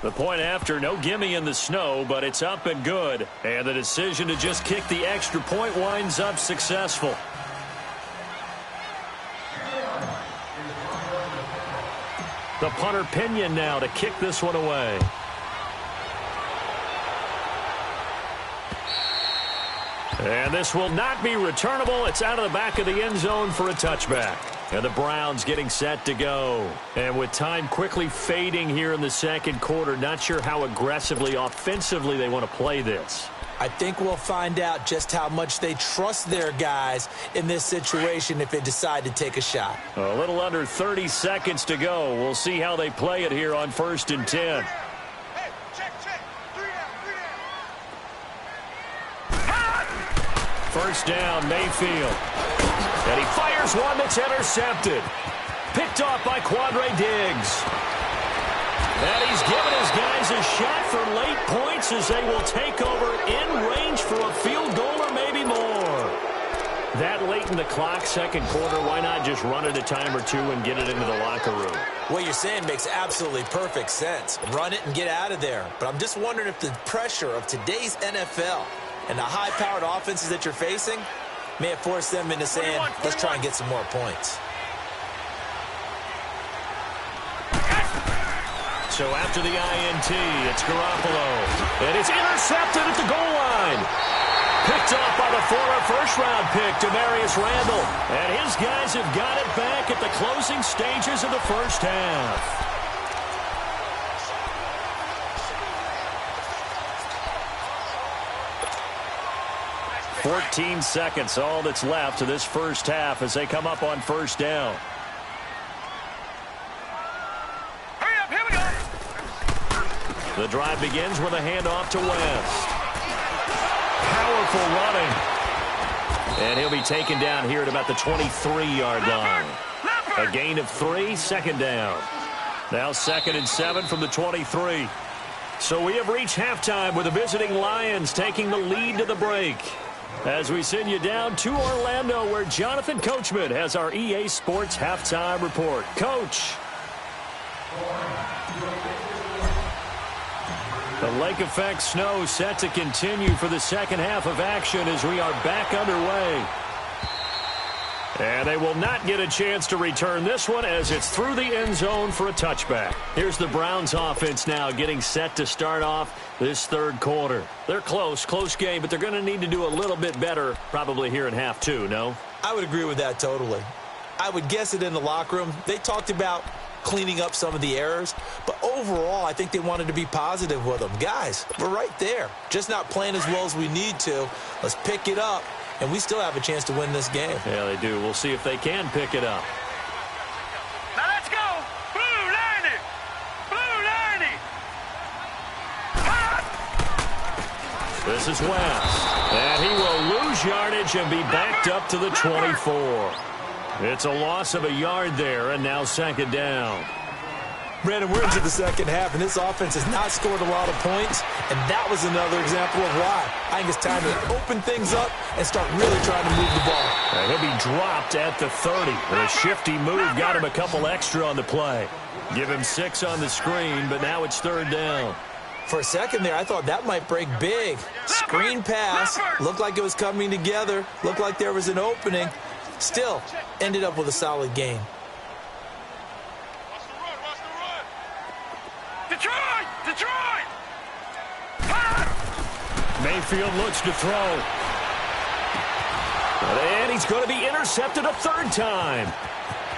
The point after, no gimme in the snow, but it's up and good. And the decision to just kick the extra point winds up successful. The punter Pinion now to kick this one away. And this will not be returnable. It's out of the back of the end zone for a touchback. And the Browns getting set to go. And with time quickly fading here in the second quarter, not sure how aggressively, offensively they want to play this. I think we'll find out just how much they trust their guys in this situation if they decide to take a shot. A little under 30 seconds to go. We'll see how they play it here on 1st and 10. First down, Mayfield. And he fires one that's intercepted. Picked off by Quandre Diggs. And he's given his guys a shot for late points as they will take over in range for a field goal or maybe more. That late in the clock, second quarter, why not just run it a time or two and get it into the locker room? What you're saying makes absolutely perfect sense. Run it and get out of there. But I'm just wondering if the pressure of today's NFL and the high-powered offenses that you're facing may have forced them into saying, let's try and get some more points. So after the INT, it's Garoppolo. And it's intercepted at the goal line. Picked off by the former first-round pick, Demarius Randall. And his guys have got it back at the closing stages of the first half. 14 seconds, all that's left to this first half as they come up on first down. Hurry up, here we go. The drive begins with a handoff to West. Powerful running. And he'll be taken down here at about the 23-yard line. A gain of 3, second down. Now 2nd and 7 from the 23. So we have reached halftime with the visiting Lions taking the lead to the break. As we send you down to Orlando, where Jonathan Coachman has our EA Sports halftime report. Coach. The lake effect snow set to continue for the second half of action as we are back underway. And they will not get a chance to return this one as it's through the end zone for a touchback. Here's the Browns offense now getting set to start off this third quarter. They're close game, but they're going to need to do a little bit better probably here in half two, no? I would agree with that totally. I would guess it in the locker room. They talked about cleaning up some of the errors, but overall I think they wanted to be positive with them. Guys, we're right there. Just not playing as well as we need to. Let's pick it up. And we still have a chance to win this game. Yeah, they do. We'll see if they can pick it up. Now let's go. Blue 90. Blue 90. This is West. And he will lose yardage and be backed up to the 24. It's a loss of a yard there, and now second down. Brandon, we're into the second half, and this offense has not scored a lot of points, and that was another example of why. I think it's time to open things up and start really trying to move the ball. And he'll be dropped at the 30. A shifty move got him a couple extra on the play. Give him 6 on the screen, but now it's third down. For a second there, I thought that might break big. Screen pass, looked like it was coming together, looked like there was an opening. Still, ended up with a solid gain. Detroit! Mayfield looks to throw. And he's going to be intercepted a third time.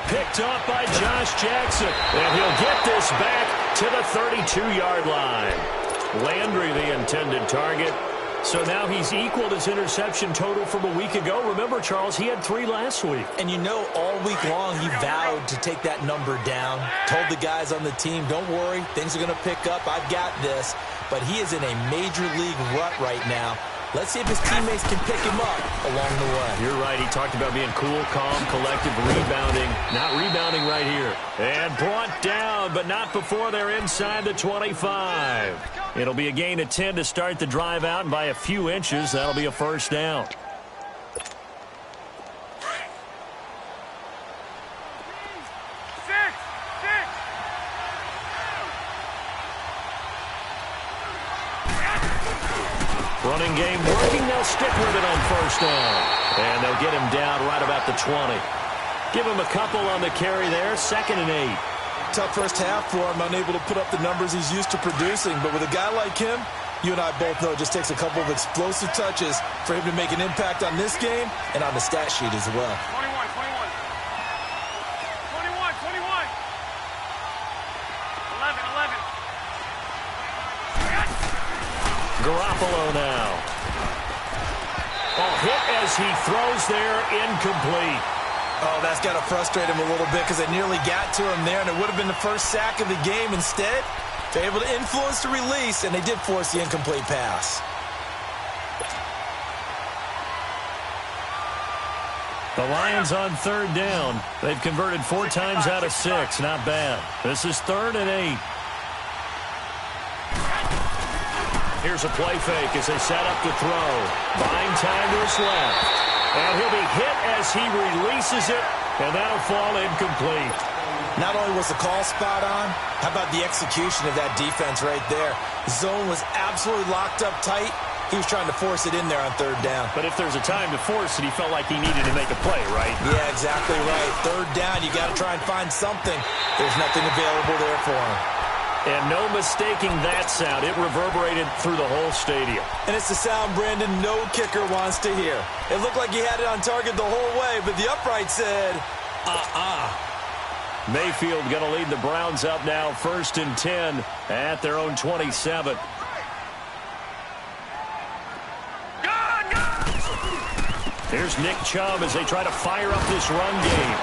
Picked off by Josh Jackson. And he'll get this back to the 32-yard line. Landry, the intended target. So now he's equaled his interception total from a week ago. Remember, Charles, he had 3 last week. And you know, all week long he vowed to take that number down. Told the guys on the team, don't worry, things are going to pick up. I've got this. But he is in a major league rut right now. Let's see if his teammates can pick him up along the way. You're right. He talked about being cool, calm, collective, rebounding. Not rebounding right here. And brought down, but not before they're inside the 25. It'll be a gain of 10 to start the drive out, and by a few inches, that'll be a first down. Running game working. They'll stick with it on first down. And they'll get him down right about the 20. Give him a couple on the carry there. 2nd and 8. Tough first half for him, unable to put up the numbers he's used to producing. But with a guy like him, you and I both know it just takes a couple of explosive touches for him to make an impact on this game and on the stat sheet as well. 21, 21. 21, 21. 11, 11. Garoppolo now. Ball hit as he throws there, incomplete. Oh, that's got to frustrate him a little bit because they nearly got to him there, and it would have been the first sack of the game. Instead, they're able to influence the release, and they did force the incomplete pass. The Lions on 3rd down. They've converted 4 times out of 6. Not bad. This is 3rd and 8. Here's a play fake as they set up to throw. Buying time to his left. And he'll be hit as he releases it, and that'll fall incomplete. Not only was the call spot on, how about the execution of that defense right there? Zone was absolutely locked up tight. He was trying to force it in there on 3rd down. But if there's a time to force it, he felt like he needed to make a play, right? Yeah, exactly right. 3rd down, you got to try and find something. There's nothing available there for him. And no mistaking that sound. It reverberated through the whole stadium. And it's the sound, Brandon, no kicker wants to hear. It looked like he had it on target the whole way, but the upright said, Mayfield going to lead the Browns up now, 1st and 10 at their own 27. Here's Nick Chubb as they try to fire up this run game.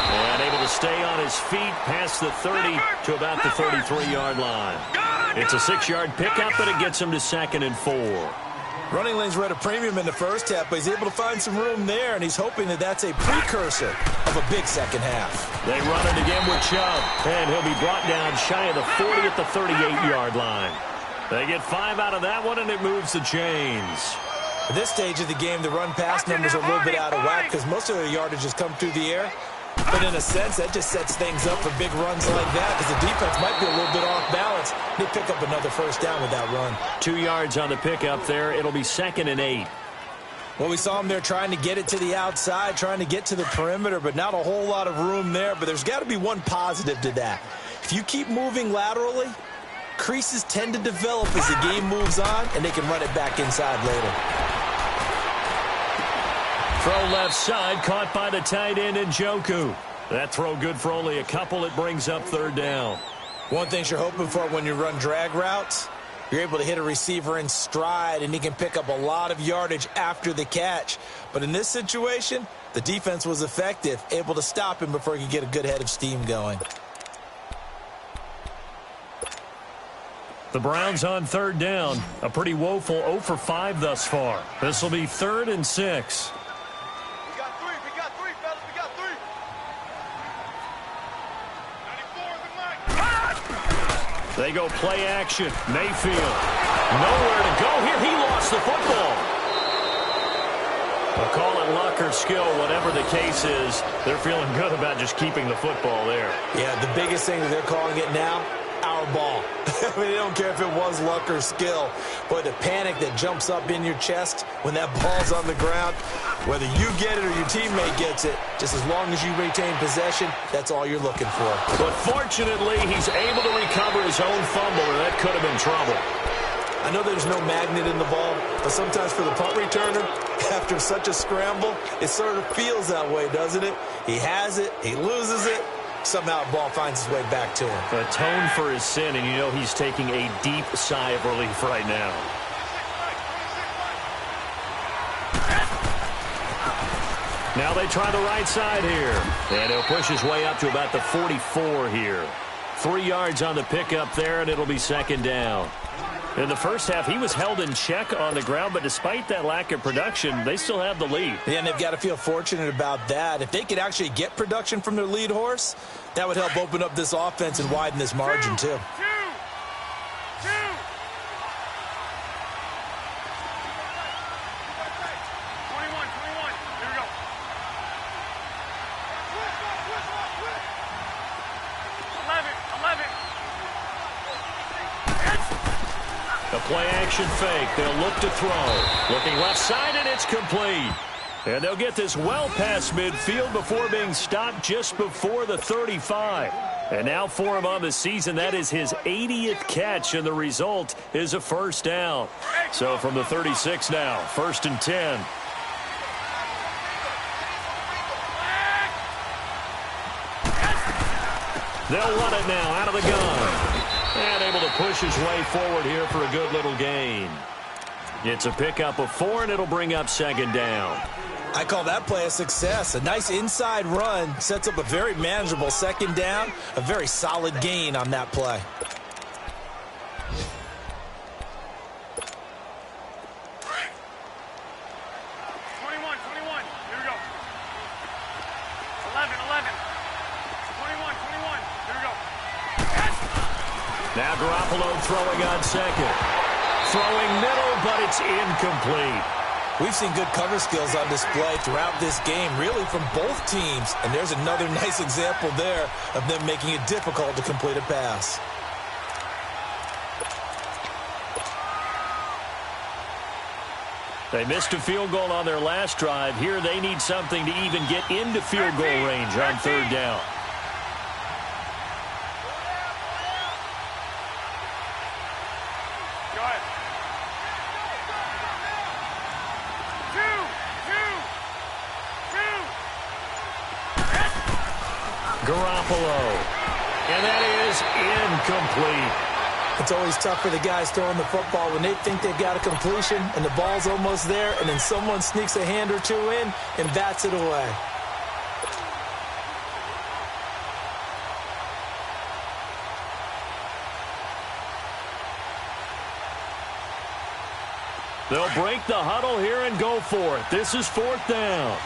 And able to stay on his feet past the 30 to about the 33-yard line. It's a 6-yard pickup, but it gets him to 2nd and 4. Running lanes were at a premium in the first half, but he's able to find some room there, and he's hoping that that's a precursor of a big second half. They run it again with Chubb, and he'll be brought down shy of the 40 at the 38-yard line. They get 5 out of that one, and it moves the chains. At this stage of the game, the run-pass numbers are a little bit out of whack because most of their yardage has come through the air. But in a sense, that just sets things up for big runs like that because the defense might be a little bit off balance. They pick up another first down with that run. 2 yards on the pickup there. It'll be 2nd and 8. Well, we saw him there trying to get it to the outside, trying to get to the perimeter, but not a whole lot of room there. But there's got to be one positive to that. If you keep moving laterally, creases tend to develop as the game moves on, and they can run it back inside later. Throw left side, caught by the tight end Njoku. That throw good for only a couple. It brings up 3rd down. One thing you're hoping for when you run drag routes, you're able to hit a receiver in stride, and he can pick up a lot of yardage after the catch. But in this situation, the defense was effective, able to stop him before he could get a good head of steam going. The Browns on 3rd down. A pretty woeful 0 for 5 thus far. This will be 3rd and 6. We got three, fellas. We got 3. 94 is the mic. They go play action. Mayfield. Nowhere to go here. He lost the football. I'll call it luck or skill, whatever the case is. They're feeling good about just keeping the football there. Yeah, the biggest thing that they're calling it now, our ball. I mean, they don't care if it was luck or skill. But the panic that jumps up in your chest when that ball's on the ground, whether you get it or your teammate gets it, just as long as you retain possession, that's all you're looking for. But fortunately, he's able to recover his own fumble, or that could have been trouble. I know there's no magnet in the ball, but sometimes for the punt returner, after such a scramble, it sort of feels that way, doesn't it? He has it, he loses it, somehow the ball finds its way back to him. Atone for his sin, and you know he's taking a deep sigh of relief right now. Now they try the right side here. And he'll push his way up to about the 44 here. 3 yards on the pickup there, and it'll be 2nd down. In the first half, he was held in check on the ground, but despite that lack of production, they still have the lead. Yeah, and they've got to feel fortunate about that. If they could actually get production from their lead horse, that would help open up this offense and widen this margin, too. 21. Here we go. A play-action fake. They'll look to throw. Looking left side, and it's complete. And they'll get this well past midfield before being stopped just before the 35. And now for him on the season, that is his 80th catch, and the result is a first down. So from the 36 now, 1st and 10. They'll run it now out of the gun. And able to push his way forward here for a good little gain. It's a pickup of 4, and it'll bring up 2nd down. I call that play a success. A nice inside run sets up a very manageable 2nd down. A very solid gain on that play. Now Garoppolo throwing on 2nd. Throwing middle, but it's incomplete. We've seen good cover skills on display throughout this game, really from both teams. And there's another nice example there of them making it difficult to complete a pass. They missed a field goal on their last drive. Here they need something to even get into field goal range on 3rd down. Garoppolo. And that is incomplete. It's always tough for the guys throwing the football when they think they've got a completion and the ball's almost there, and then someone sneaks a hand or two in and bats it away. They'll break the huddle here and go for it. This is 4th down.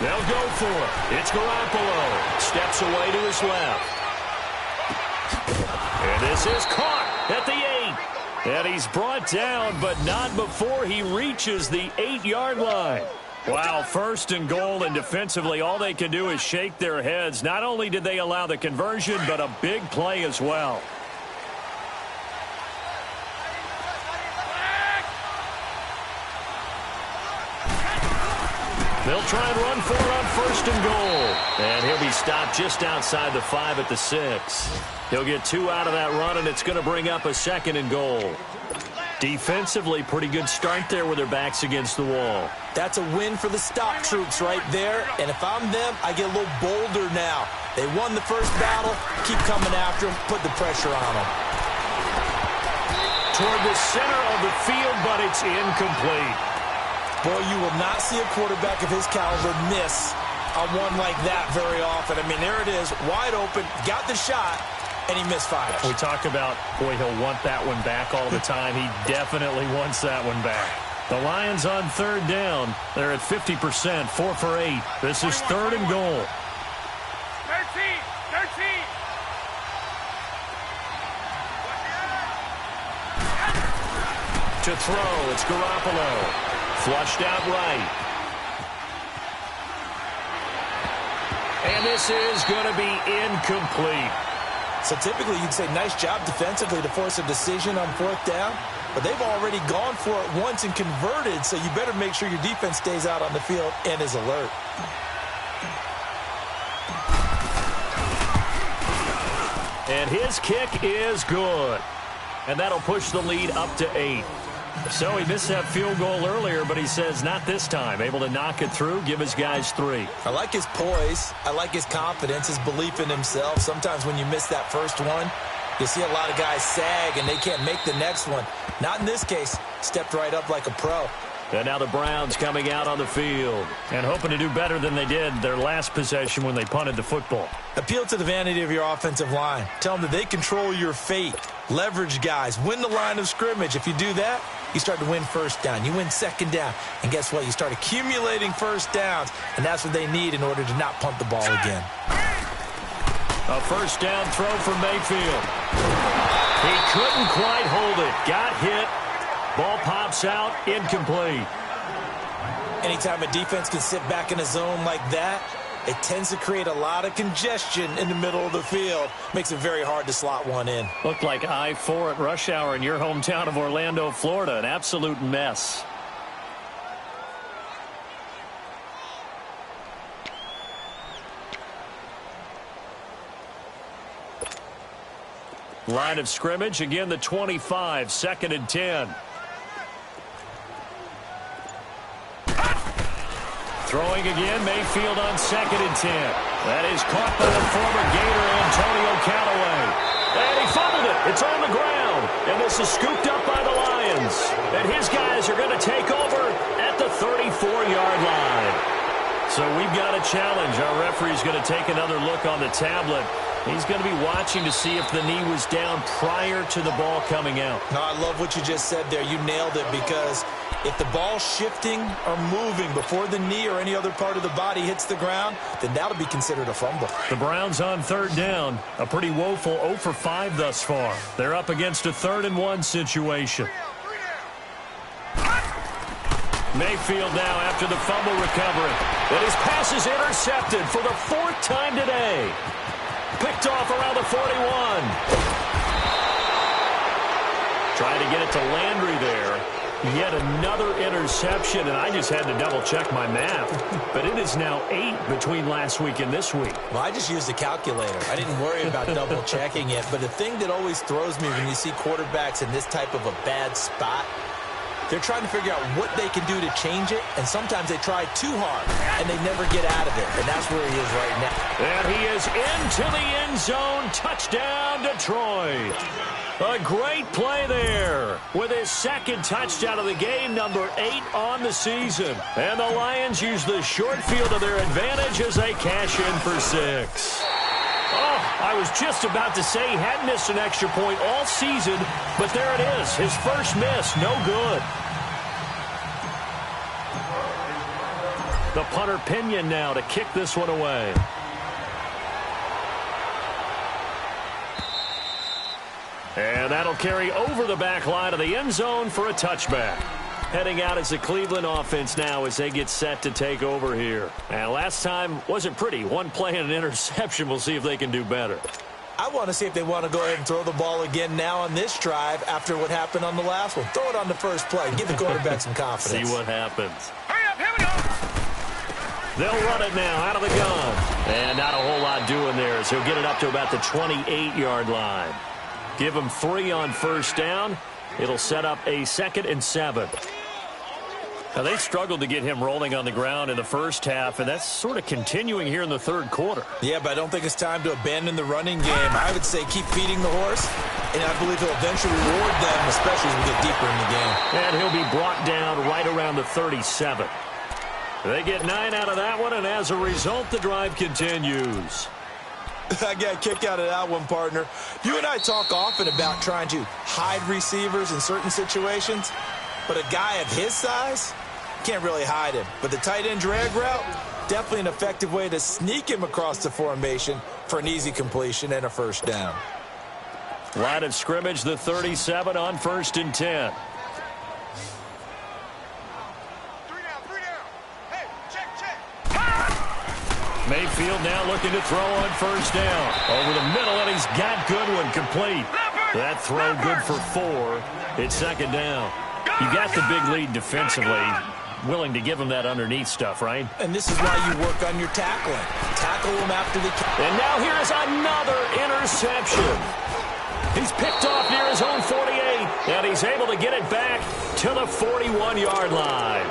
They'll go for it. It's Garoppolo. Steps away to his left. And this is caught at the 8. And he's brought down, but not before he reaches the 8-yard line. Wow, 1st and goal, and defensively all they can do is shake their heads. Not only did they allow the conversion, but a big play as well. They'll try and run for it on 1st and goal. And he'll be stopped just outside the 5 at the 6. He'll get 2 out of that run, and it's going to bring up a 2nd and goal. Defensively, pretty good start there with their backs against the wall. That's a win for the stop troops right there. And if I'm them, I get a little bolder now. They won the first battle. Keep coming after them. Put the pressure on them. Toward the center of the field, but it's incomplete. Boy, you will not see a quarterback of his caliber miss on one like that very often. I mean, there it is, wide open, got the shot, and he misfires. We talk about, boy, he'll want that one back all the time. He definitely wants that one back. The Lions on 3rd down. They're at 50%, 4 for 8. This is 3rd and goal. 13. To throw, it's Garoppolo. Flushed out right. And this is going to be incomplete. So typically you'd say nice job defensively to force a decision on 4th down, but they've already gone for it once and converted, so you better make sure your defense stays out on the field and is alert. And his kick is good. And that'll push the lead up to 8. So he missed that field goal earlier, but he says not this time. Able to knock it through, give his guys 3. I like his poise. I like his confidence, his belief in himself. Sometimes when you miss that first one, you see a lot of guys sag and they can't make the next one. Not in this case. Stepped right up like a pro. And now the Browns coming out on the field and hoping to do better than they did their last possession when they punted the football. Appeal to the vanity of your offensive line. Tell them that they control your fate. Leverage guys. Win the line of scrimmage. If you do that, you start to win 1st down. You win 2nd down. And guess what? You start accumulating 1st downs. And that's what they need in order to not punt the ball again. A 1st down throw for Mayfield. He couldn't quite hold drops out, incomplete. Anytime a defense can sit back in a zone like that, it tends to create a lot of congestion in the middle of the field. Makes it very hard to slot one in. Looked like I-4 at rush hour in your hometown of Orlando, Florida. An absolute mess. Line of scrimmage, again the 25, 2nd and 10. Throwing again, Mayfield on 2nd and 10. That is caught by the former Gator, Antonio Callaway. And he fumbled it. It's on the ground. And this is scooped up by the Lions. And his guys are going to take over at the 34-yard line. So we've got a challenge. Our referee's going to take another look on the tablet. He's going to be watching to see if the knee was down prior to the ball coming out. No, I love what you just said there. You nailed it, because if the ball's shifting or moving before the knee or any other part of the body hits the ground, then that'll be considered a fumble. The Browns on 3rd down. A pretty woeful 0 for 5 thus far. They're up against a 3rd and 1 situation. Mayfield now after the fumble recovery. But his pass is intercepted for the 4th time today. Picked off around the 41. Trying to get it to Landry there. Yet another interception, and I just had to double-check my math. But it is now 8 between last week and this week. Well, I just used a calculator. I didn't worry about double-checking it. But the thing that always throws me when you see quarterbacks in this type of a bad spot, they're trying to figure out what they can do to change it, and sometimes they try too hard, and they never get out of it, and that's where he is right now. And he is into the end zone. Touchdown, Detroit. A great play there with his 2nd touchdown of the game, number 8 on the season. And the Lions use the short field to their advantage as they cash in for 6. Oh, I was just about to say he hadn't missed an extra point all season, but there it is. His first miss, no good. The punter Pinion now to kick this one away. And that'll carry over the back line of the end zone for a touchback. Heading out as the Cleveland offense now as they get set to take over here. And last time wasn't pretty. One play and an interception. We'll see if they can do better. I want to see if they want to go ahead and throw the ball again now on this drive after what happened on the last one. Throw it on the first play. Give the quarterback some confidence. See what happens. Hurry up, here we go. They'll run it now out of the gun. And not a whole lot doing there as he'll get it up to about the 28-yard line. Give him 3 on 1st down. It'll set up a 2nd and 7. Now, they struggled to get him rolling on the ground in the first half, and that's sort of continuing here in the 3rd quarter. Yeah, but I don't think it's time to abandon the running game. I would say keep feeding the horse, and I believe he'll eventually reward them, especially as we get deeper in the game. And he'll be brought down right around the 37. They get 9 out of that one, and as a result, the drive continues. I got a kick out of that one, partner. You and I talk often about trying to hide receivers in certain situations, but a guy of his size can't really hide him. But the tight end drag route, definitely an effective way to sneak him across the formation for an easy completion and a 1st down. Line of scrimmage, the 37 on 1st and 10. 3 down. Hey, check. Mayfield now looking to throw on 1st down. Over the middle, and he's got Goodwin complete. That throw good for 4. It's 2nd down. You got the big lead defensively. Willing to give him that underneath stuff, right? And this is why you work on your tackling. Tackle him after the catch. And now here's another interception. He's picked off near his own 48, and he's able to get it back to the 41-yard line.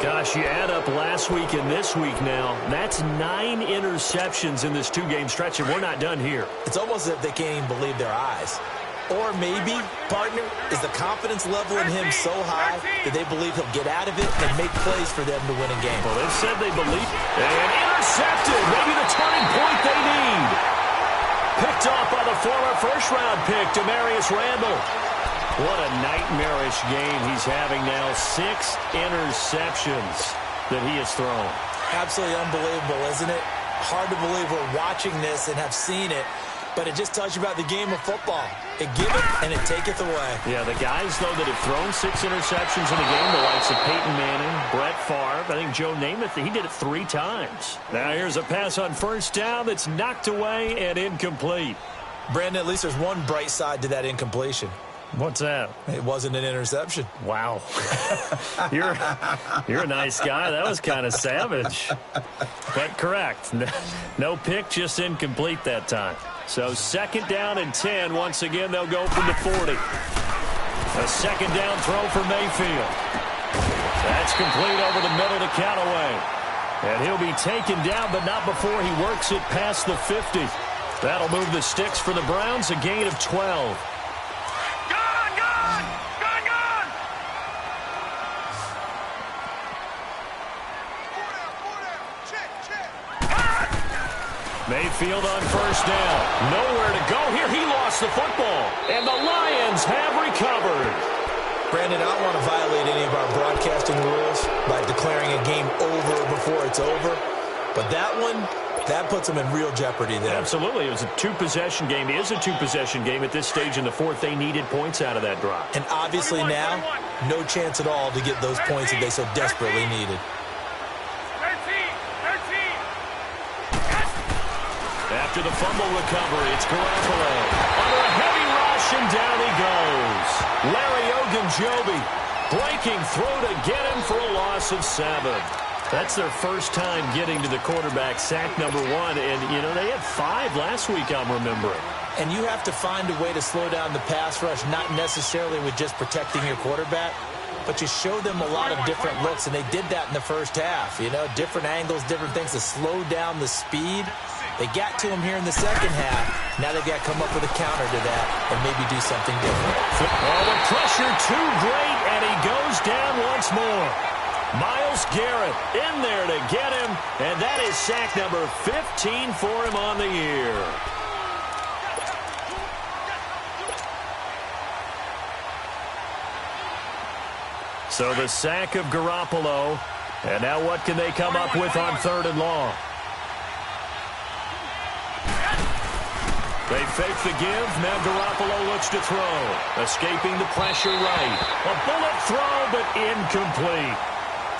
Gosh, you add up last week and this week now, that's 9 interceptions in this 2-game stretch, and we're not done here. It's almost as if they can't even believe their eyes. Or maybe, partner, is the confidence level in him so high that they believe he'll get out of it and make plays for them to win a game. Well, they've said they believe. And intercepted. Maybe the turning point they need. Picked off by the former first-round pick, Demarius Randall. What a nightmarish game he's having now. 6 interceptions that he has thrown. Absolutely unbelievable, isn't it? Hard to believe we're watching this and have seen it. But it just tells you about the game of football. It giveth and it taketh away. Yeah, the guys, though, that have thrown 6 interceptions in a game, the likes of Peyton Manning, Brett Favre, I think Joe Namath, he did it 3 times. Now here's a pass on first down that's knocked away and incomplete. Brandon, at least there's one bright side to that incompletion. What's that? It wasn't an interception. Wow. You're a nice guy. That was kind of savage. But correct. No pick, just incomplete that time. So 2nd down and 10. Once again, they'll go from the 40. A 2nd down throw for Mayfield. That's complete over the middle to Callaway. And he'll be taken down, but not before he works it past the 50. That'll move the sticks for the Browns, a gain of 12. Mayfield on first down. Nowhere to go here. He lost the football. And the Lions have recovered. Brandon, I don't want to violate any of our broadcasting rules by declaring a game over before it's over. But that one, that puts them in real jeopardy there. Absolutely. It was a 2-possession game. It is a 2-possession game at this stage in the 4th. They needed points out of that drive. And obviously now, no chance at all to get those points that they so desperately needed. After the fumble recovery, it's Garoppolo. Under a heavy rush, and down he goes. Larry Ogunjobi breaking through to get him for a loss of 7. That's their first time getting to the quarterback, sack number 1. And, you know, they had 5 last week, I'm remembering. And you have to find a way to slow down the pass rush, not necessarily with just protecting your quarterback, but you show them a lot of different looks, and they did that in the first half. You know, different angles, different things to slow down the speed. They got to him here in the second half. Now they've got to come up with a counter to that and maybe do something different. Oh, the pressure too great, and he goes down once more. Myles Garrett in there to get him, and that is sack number 15 for him on the year. So the sack of Garoppolo, and now what can they come up with on 3rd and long? They fake the give. Now Garoppolo looks to throw. Escaping the pressure right. A bullet throw, but incomplete.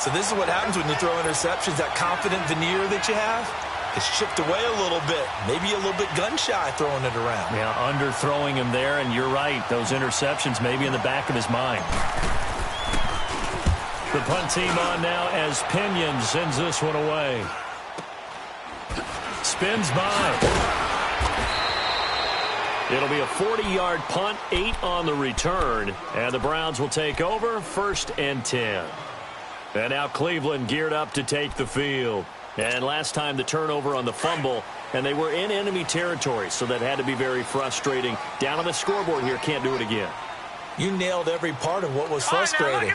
So this is what happens when you throw interceptions. That confident veneer that you have, it's chipped away a little bit. Maybe a little bit gun-shy throwing it around. Yeah, underthrowing him there, and you're right. Those interceptions maybe in the back of his mind. The punt team on now as Pinion sends this one away. Spins by. It'll be a 40-yard punt, 8 on the return, and the Browns will take over 1st and 10. And now Cleveland geared up to take the field. And last time the turnover on the fumble, and they were in enemy territory, so that had to be very frustrating. Down on the scoreboard here, can't do it again. You nailed every part of what was frustrating.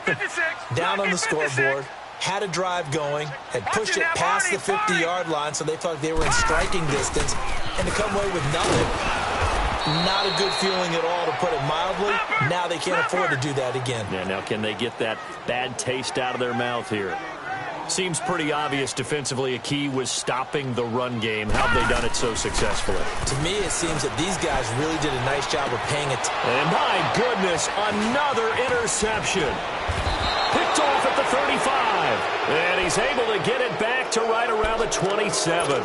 Down on the scoreboard, had a drive going, had pushed it past the 50-yard line, so they thought they were in striking distance, and to come away with nothing. Not a good feeling at all, to put it mildly. Now they can't afford to do that again. Yeah, now can they get that bad taste out of their mouth here? Seems pretty obvious defensively a key was stopping the run game. How have they done it so successfully? To me, it seems that these guys really did a nice job of paying attention. And my goodness, another interception. Picked off at the 35. And he's able to get it back to right around the 27.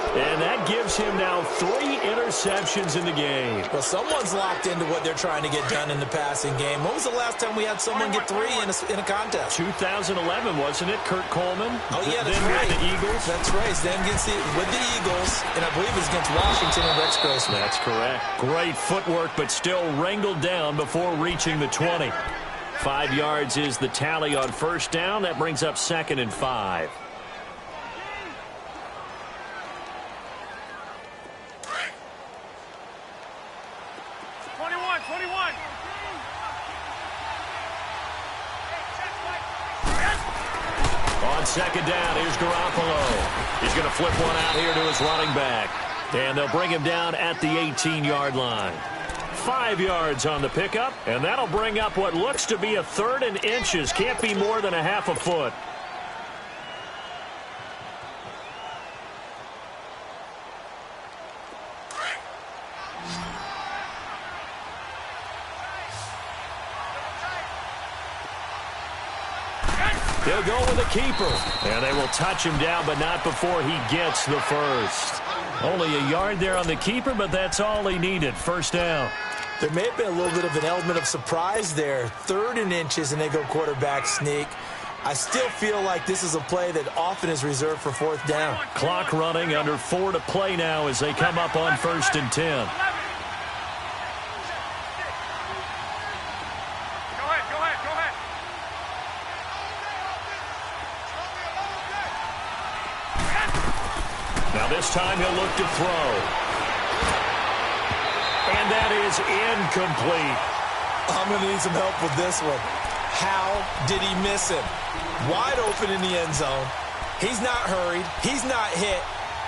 And that gives him now 3 interceptions in the game. Well, someone's locked into what they're trying to get done in the passing game. When was the last time we had someone get 3 in a contest? 2011, wasn't it? Kurt Coleman? Oh, yeah, that's then right. With the Eagles? That's right. Then with the Eagles, and I believe it's against Washington and Rex Grossman. That's correct. Great footwork, but still wrangled down before reaching the 20. 5 yards is the tally on first down. That brings up 2nd and 5. On 2nd down, here's Garoppolo. He's going to flip one out here to his running back. And they'll bring him down at the 18-yard line. 5 yards on the pickup, and that'll bring up what looks to be a 3rd and inches. Can't be more than a half a foot. They'll go with the keeper. And they will touch him down, but not before he gets the first. Only a yard there on the keeper, but that's all he needed. First down. There may have been a little bit of an element of surprise there. 3rd and inches, and they go quarterback sneak. I still feel like this is a play that often is reserved for 4th down. Clock running, under 4 to play now as they come up on 1st and 10. Now this time he'll look to throw. And that is incomplete. I'm going to need some help with this one. How did he miss him? Wide open in the end zone. He's not hurried. He's not hit.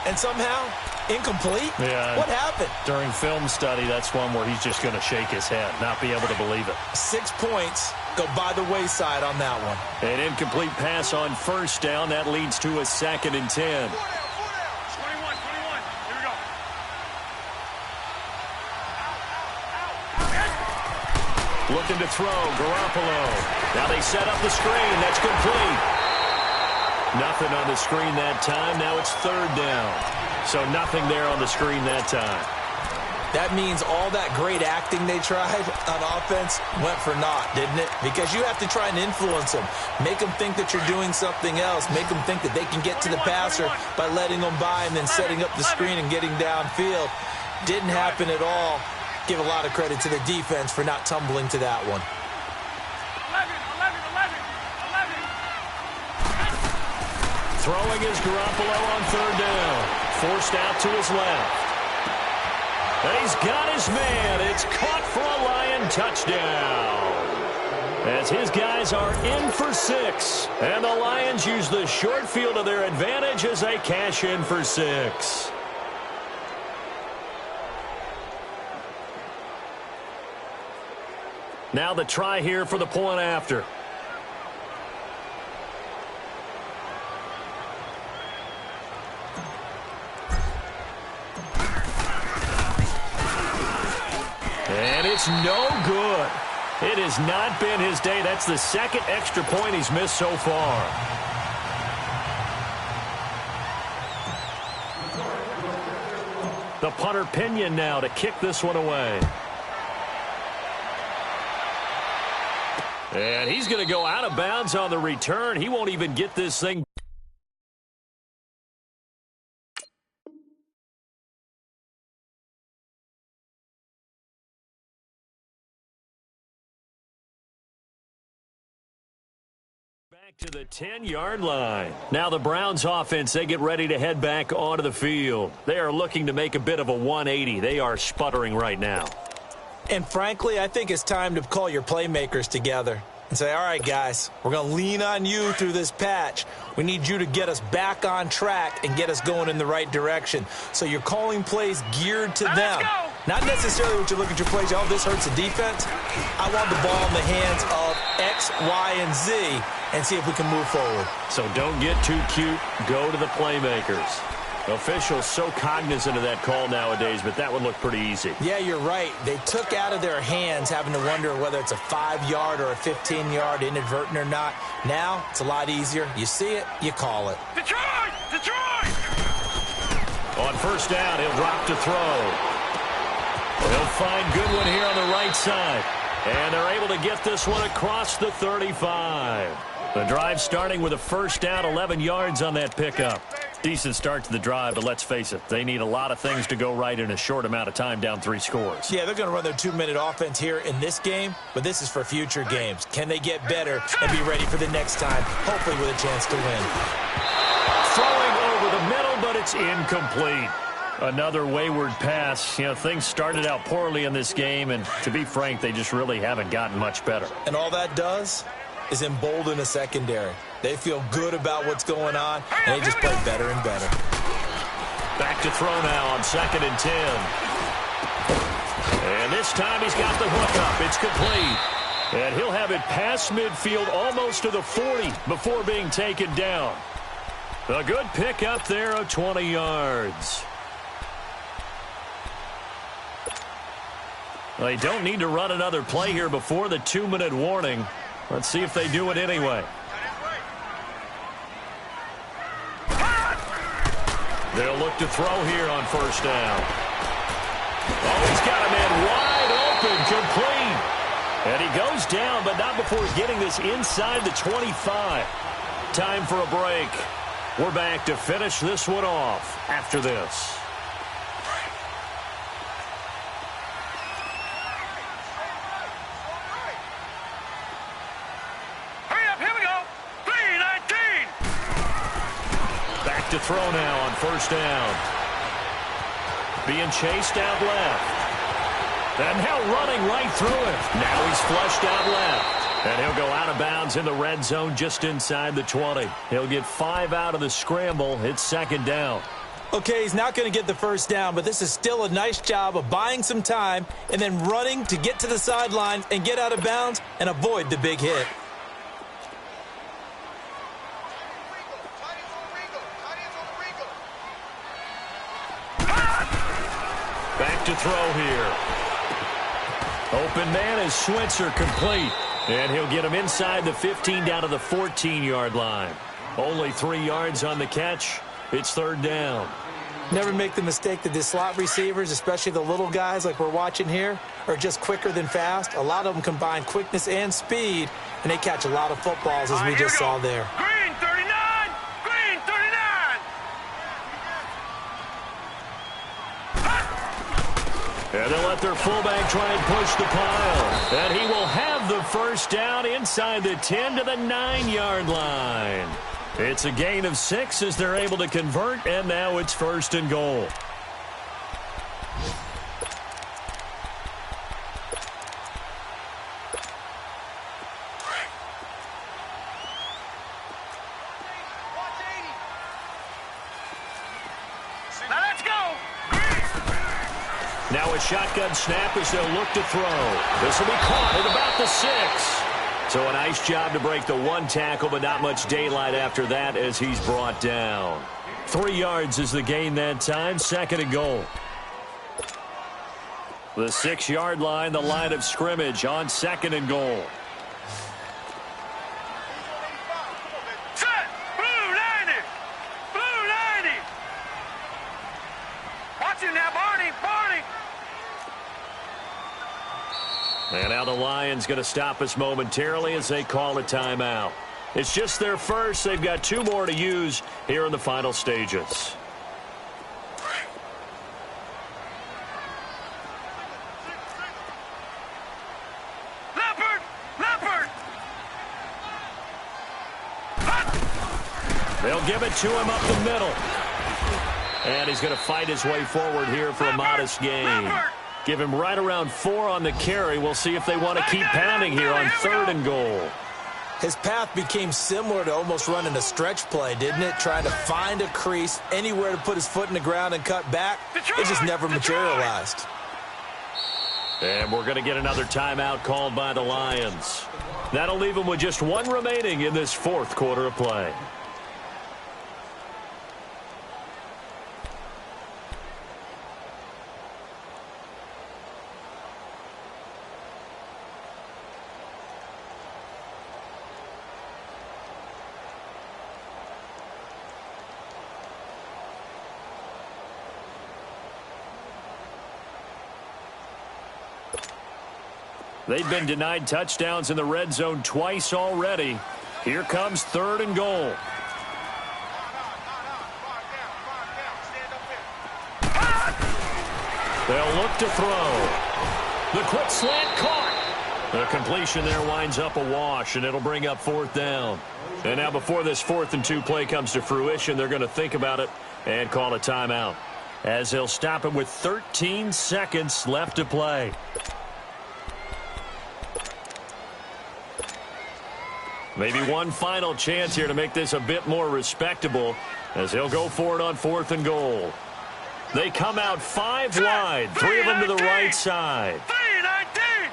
And somehow, incomplete? Yeah. What happened? During film study, that's one where he's just going to shake his head, not be able to believe it. 6 points go by the wayside on that one. An incomplete pass on 1st down. That leads to a 2nd and 10. Looking to throw, Garoppolo. Now they set up the screen. That's complete. Nothing on the screen that time. Now it's 3rd down. So nothing there on the screen that time. That means all that great acting they tried on offense went for naught, didn't it? Because you have to try and influence them. Make them think that you're doing something else. Make them think that they can get to the passer by letting them by and then setting up the screen and getting downfield. Didn't happen at all. Give a lot of credit to the defense for not tumbling to that one. 11. Throwing is Garoppolo on 3rd down. Forced out to his left. And he's got his man. It's caught for a Lion touchdown. As his guys are in for 6. And the Lions use the short field to their advantage as they cash in for 6. Now the try here for the point after. And it's no good. It has not been his day. That's the 2nd extra point he's missed so far. The punter Pinion now to kick this one away. And he's going to go out of bounds on the return. He won't even get this thing. Back to the 10-yard line. Now the Browns offense, they get ready to head back onto the field. They are looking to make a bit of a 180. They are sputtering right now. And frankly, I think it's time to call your playmakers together and say, all right, guys, we're going to lean on you through this patch. We need you to get us back on track and get us going in the right direction. So you're calling plays geared to them. Not necessarily what you look at your plays, oh, this hurts the defense. I want the ball in the hands of X, Y, and Z and see if we can move forward. So don't get too cute. Go to the playmakers. Officials so cognizant of that call nowadays, but that would look pretty easy. Yeah, you're right. They took out of their hands having to wonder whether it's a 5-yard or a 15-yard, inadvertent or not. Now, it's a lot easier. You see it, you call it. Detroit! Detroit! On 1st down, he'll drop to throw. He'll find Goodwin here on the right side. And they're able to get this one across the 35. The drive starting with a 1st down, 11 yards on that pickup. Decent start to the drive, but let's face it, they need a lot of things to go right in a short amount of time, down 3 scores. Yeah, they're going to run their 2-minute offense here in this game, but this is for future games. Can they get better and be ready for the next time, hopefully with a chance to win? Throwing over the middle, but it's incomplete. Another wayward pass. You know, things started out poorly in this game, and to be frank, they just really haven't gotten much better. And all that does is embolden a secondary. They feel good about what's going on, and they just play better and better. Back to throw now on 2nd and 10. And this time he's got the hook up. It's complete. And he'll have it past midfield almost to the 40 before being taken down. A good pick up there of 20 yards. They don't need to run another play here before the 2-minute warning. Let's see if they do it anyway. They'll look to throw here on first down. Oh, he's got a man wide open, complete. And he goes down, but not before getting this inside the 25. Time for a break. We're back to finish this one off after this. Hurry up, here we go. 3-19. Back to throw now on first down. Being chased out left. And now running right through it. Now he's flushed out left. And he'll go out of bounds in the red zone just inside the 20. He'll get 5 out of the scramble. It's second down. Okay, he's not going to get the first down, but this is still a nice job of buying some time and then running to get to the sideline and get out of bounds and avoid the big hit. Back to throw here. Open man is Switzer, complete. And he'll get him inside the 15 down to the 14-yard line. Only 3 yards on the catch. It's third down. Never make the mistake that the slot receivers, especially the little guys like we're watching here, are just quicker than fast. A lot of them combine quickness and speed, and they catch a lot of footballs, as we just saw there. Green 39. Green 39. And they'll let their fullback try and push the pile. And he will have the first down inside the 10 to the 9-yard line. It's a gain of 6 as they're able to convert, and now it's first and goal. Now let's go. Now a shotgun snap as they'll look to throw. This will be caught at about the 6. So a nice job to break the 1 tackle, but not much daylight after that as he's brought down. 3 yards is the gain that time, second and goal. The 6-yard line, the line of scrimmage on second and goal. Set. Blue 90. Blue 90. Watch him now, Barney. Barney. And now the Lions going to stop us momentarily as they call a timeout. It's just their first. They've got 2 more to use here in the final stages. Leopard. Leopard. They'll give it to him up the middle. And he's going to fight his way forward here for a modest gain. Leopard. Give him right around 4 on the carry. We'll see if they want to keep pounding here on third and goal. His path became similar to almost running a stretch play, didn't it? Trying to find a crease, anywhere to put his foot in the ground and cut back. It just never materialized. And we're going to get another timeout called by the Lions. That'll leave them with just 1 remaining in this 4th quarter of play. They've been denied touchdowns in the red zone twice already. Here comes third and goal. They'll look to throw. The quick slant caught. The completion there winds up a wash, and it'll bring up 4th down. And now before this 4th and 2 play comes to fruition, they're going to think about it and call a timeout, as they'll stop it with 13 seconds left to play. Maybe one final chance here to make this a bit more respectable, as they'll go for it on 4th and goal. They come out 5 wide, 3 of them to the right side. 3-19.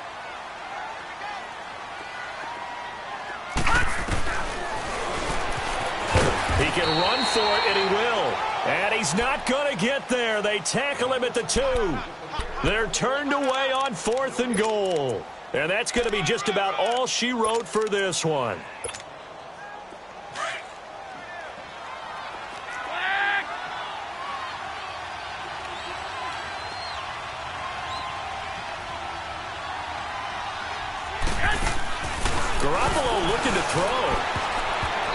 He can run for it, and he will. And he's not going to get there. They tackle him at the 2. They're turned away on 4th and goal. And that's going to be just about all she wrote for this one. Garoppolo looking to throw.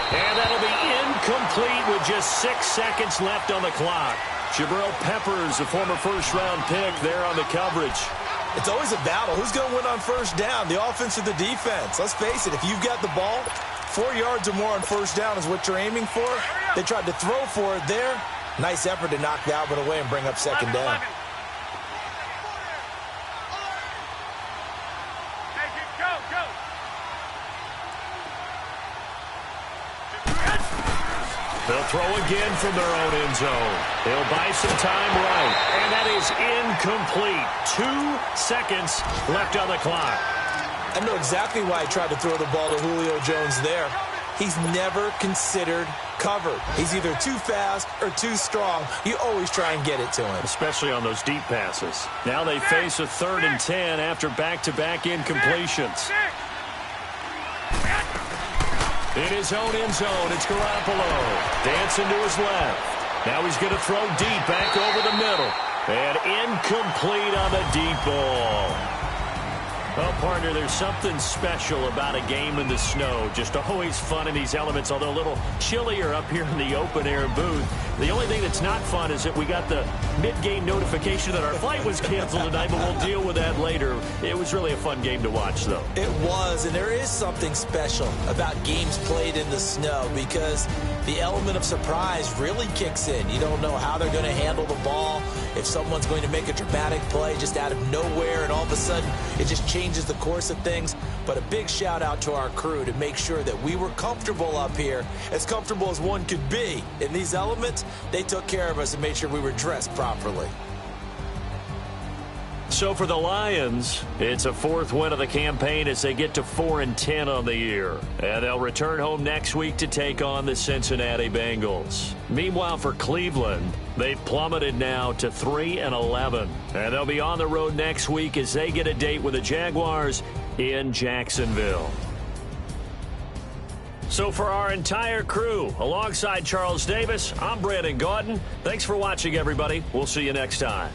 And that'll be incomplete with just 6 seconds left on the clock. Jabril Peppers, a former first-round pick, there on the coverage. It's always a battle. Who's going to win on first down, the offense or the defense? Let's face it, if you've got the ball, 4 yards or more on first down is what you're aiming for. They tried to throw for it there. Nice effort to knock Dalvin away and bring up second down. They'll throw again from their own end zone. They'll buy some time right. And that is incomplete. 2 seconds left on the clock. I know exactly why he tried to throw the ball to Julio Jones there. He's never considered covered. He's either too fast or too strong. You always try and get it to him. Especially on those deep passes. Now they face a 3rd and 10 after back-to-back incompletions. In his own end zone, it's Garoppolo. Dancing to his left. Now he's going to throw deep back over the middle. And incomplete on the deep ball. Well, partner, there's something special about a game in the snow. Just always fun in these elements, although a little chillier up here in the open-air booth. The only thing that's not fun is that we got the mid-game notification that our flight was canceled tonight, but we'll deal with that later. It was really a fun game to watch, though. It was, and there is something special about games played in the snow because the element of surprise really kicks in. You don't know how they're going to handle the ball, if someone's going to make a dramatic play just out of nowhere, and all of a sudden it just changes the course of things. But a big shout out to our crew to make sure that we were comfortable up here, as comfortable as one could be. In these elements, they took care of us and made sure we were dressed properly. So for the Lions, it's a 4th win of the campaign as they get to 4-10 on the year. And they'll return home next week to take on the Cincinnati Bengals. Meanwhile, for Cleveland, they've plummeted now to 3-11. And they'll be on the road next week as they get a date with the Jaguars in Jacksonville. So for our entire crew, alongside Charles Davis, I'm Brandon Gaudin. Thanks for watching, everybody. We'll see you next time.